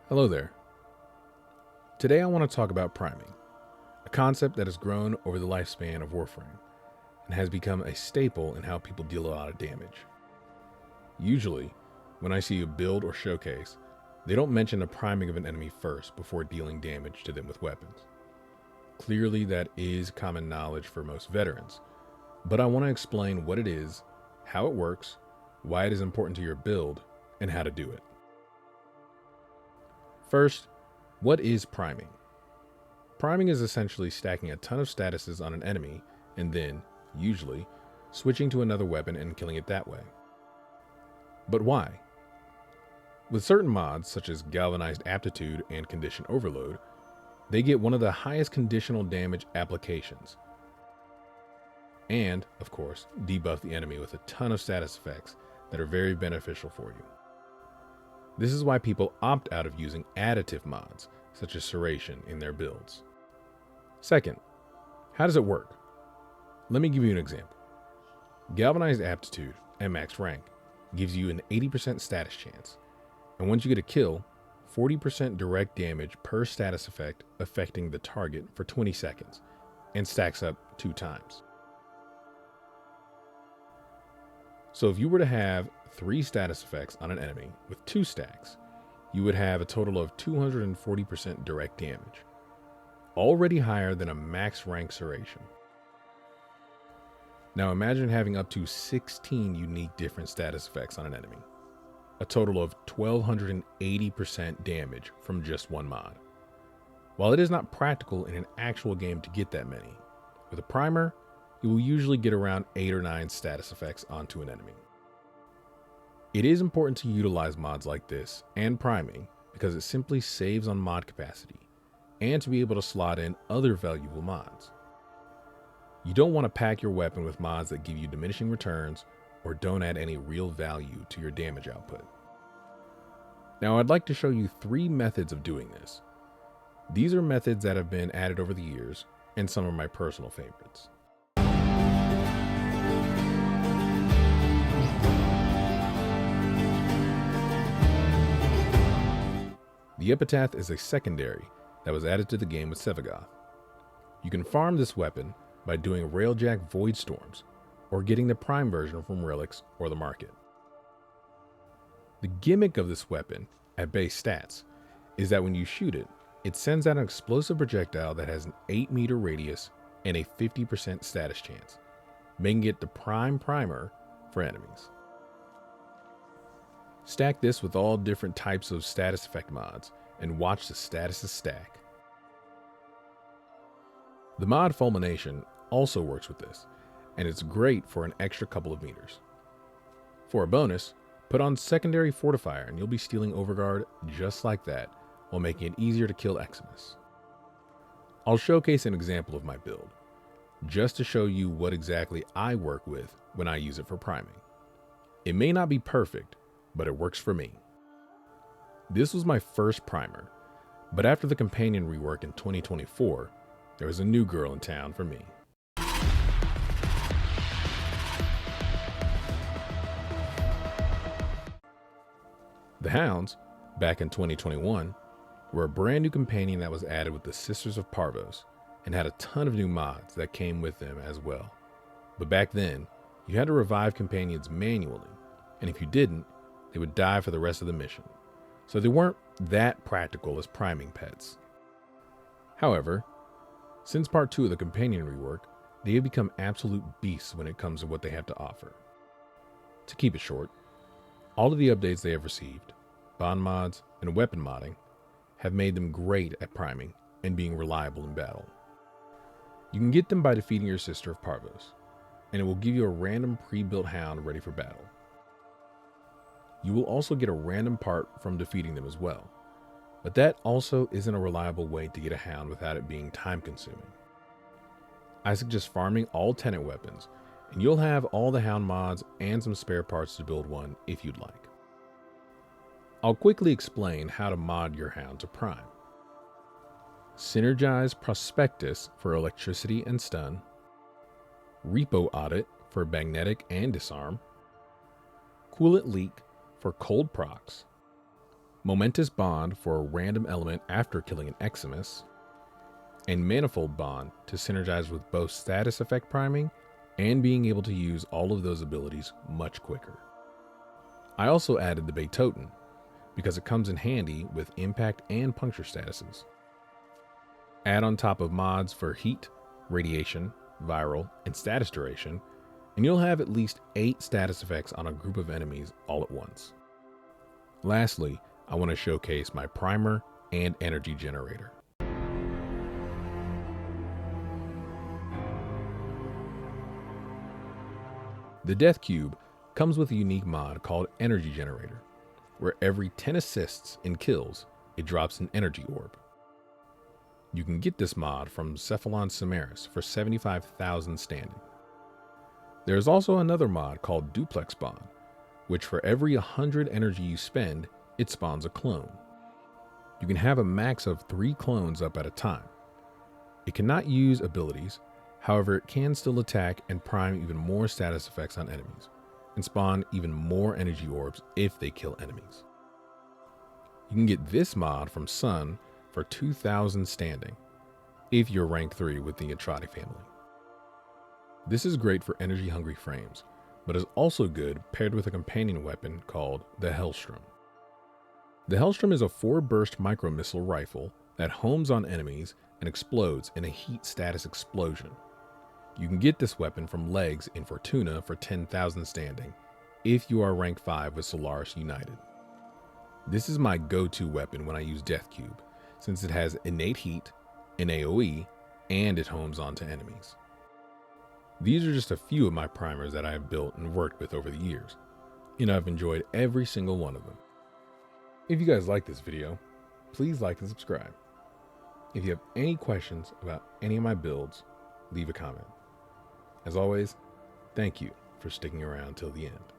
Hello there. Today I want to talk about priming, a concept that has grown over the lifespan of Warframe and has become a staple in how people deal a lot of damage. Usually, when I see a build or showcase, they don't mention the priming of an enemy first before dealing damage to them with weapons. Clearly that is common knowledge for most veterans, but I want to explain what it is, how it works, why it is important to your build, and how to do it. First, what is priming? Priming is essentially stacking a ton of statuses on an enemy and then, usually, switching to another weapon and killing it that way. But why? With certain mods, such as Galvanized Aptitude and Condition Overload, they get one of the highest conditional damage applications, and, of course, debuff the enemy with a ton of status effects that are very beneficial for you. This is why people opt out of using additive mods, such as Serration, in their builds. Second, how does it work? Let me give you an example. Galvanized Aptitude at max rank gives you an 80% status chance, and once you get a kill, 40% direct damage per status effect affecting the target for 20 seconds, and stacks up 2 times. So if you were to have 3 status effects on an enemy with 2 stacks, you would have a total of 240% direct damage, already higher than a max rank Serration. Now imagine having up to 16 unique different status effects on an enemy, a total of 1280% damage from just one mod. While it is not practical in an actual game to get that many, with a primer, you will usually get around 8 or 9 status effects onto an enemy. It is important to utilize mods like this and priming because it simply saves on mod capacity and to be able to slot in other valuable mods. You don't want to pack your weapon with mods that give you diminishing returns or don't add any real value to your damage output. Now I'd like to show you 3 methods of doing this. These are methods that have been added over the years and some of my personal favorites. The Epitath is a secondary that was added to the game with Sevagoth. You can farm this weapon by doing Railjack Void Storms or getting the prime version from relics or the market. The gimmick of this weapon at base stats is that when you shoot it, it sends out an explosive projectile that has an 8-meter radius and a 50% status chance, making it the prime primer for enemies. Stack this with all different types of status effect mods and watch the statuses stack. The mod Fulmination also works with this, and it's great for an extra couple of meters. For a bonus, put on Secondary Fortifier and you'll be stealing Overguard just like that while making it easier to kill Eximus. I'll showcase an example of my build, just to show you what exactly I work with when I use it for priming. It may not be perfect, but it works for me. This was my first primer, but after the companion rework in 2024, there was a new girl in town for me. The Hounds, back in 2021, were a brand new companion that was added with the Sisters of Parvos and had a ton of new mods that came with them as well. But back then, you had to revive companions manually, and if you didn't, they would die for the rest of the mission, so they weren't that practical as priming pets. However, since part 2 of the companion rework, they have become absolute beasts when it comes to what they have to offer. To keep it short, all of the updates they have received, bond mods, and weapon modding, have made them great at priming and being reliable in battle. You can get them by defeating your Sister of Parvos, and it will give you a random pre-built Hound ready for battle. You will also get a random part from defeating them as well, but that also isn't a reliable way to get a Hound without it being time consuming. I suggest farming all Tenant weapons, and you'll have all the Hound mods and some spare parts to build one if you'd like. I'll quickly explain how to mod your Hound to prime. Synergize Prospectus for electricity and stun, Repo Audit for magnetic and disarm, Coolant Leak for cold procs, Momentous Bond for a random element after killing an Eximus, and Manifold Bond to synergize with both status effect priming and being able to use all of those abilities much quicker. I also added the Beethoven because it comes in handy with impact and puncture statuses. Add on top of mods for heat, radiation, viral, and status duration, and you'll have at least 8 status effects on a group of enemies all at once. Lastly, I want to showcase my primer and energy generator. The Dethcube comes with a unique mod called Energy Generator, where every 10 assists and kills, it drops an energy orb. You can get this mod from Cephalon Samaris for 75,000 standing. There is also another mod called Duplex Bond, which for every 100 energy you spend, it spawns a clone. You can have a max of 3 clones up at a time. It cannot use abilities, however it can still attack and prime even more status effects on enemies, and spawn even more energy orbs if they kill enemies. You can get this mod from Sun for 2,000 standing, if you're rank 3 with the Atrati family. This is great for energy hungry frames, but is also good paired with a companion weapon called the Hellstrom. The Hellstrom is a 4-burst micro-missile rifle that homes on enemies and explodes in a heat status explosion. You can get this weapon from Legs in Fortuna for 10,000 standing, if you are rank 5 with Solaris United. This is my go-to weapon when I use Dethcube, since it has innate heat, an AoE, and it homes onto enemies. These are just a few of my primers that I have built and worked with over the years, and I've enjoyed every single one of them. If you guys like this video, please like and subscribe. If you have any questions about any of my builds, leave a comment. As always, thank you for sticking around till the end.